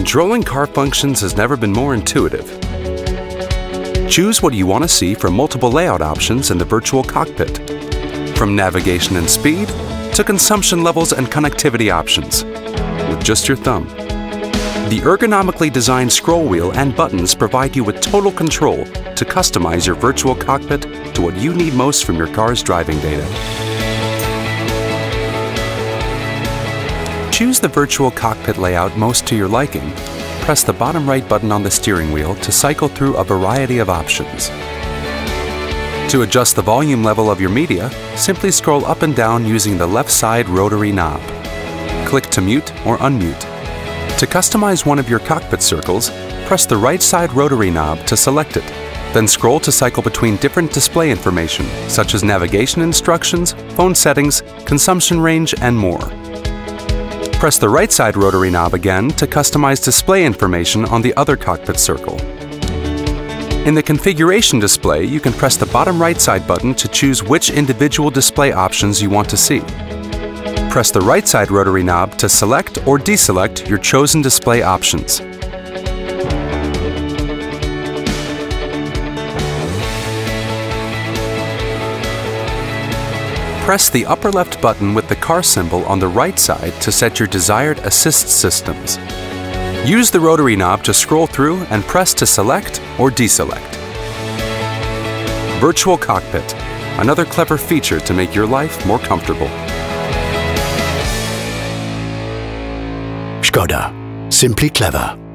Controlling car functions has never been more intuitive. Choose what you want to see from multiple layout options in the Virtual Cockpit, from navigation and speed to consumption levels and connectivity options, with just your thumb. The ergonomically designed scroll wheel and buttons provide you with total control to customize your Virtual Cockpit to what you need most from your car's driving data. Choose the Virtual Cockpit layout most to your liking. Press the bottom right button on the steering wheel to cycle through a variety of options. To adjust the volume level of your media, simply scroll up and down using the left side rotary knob. Click to mute or unmute. To customize one of your cockpit circles, press the right side rotary knob to select it. Then scroll to cycle between different display information, such as navigation instructions, phone settings, consumption range, and more. Press the right side rotary knob again to customize display information on the other cockpit circle. In the configuration display, you can press the bottom right side button to choose which individual display options you want to see. Press the right side rotary knob to select or deselect your chosen display options. Press the upper left button with the car symbol on the right side to set your desired assist systems. Use the rotary knob to scroll through and press to select or deselect. Virtual Cockpit, another clever feature to make your life more comfortable. Skoda. Simply clever.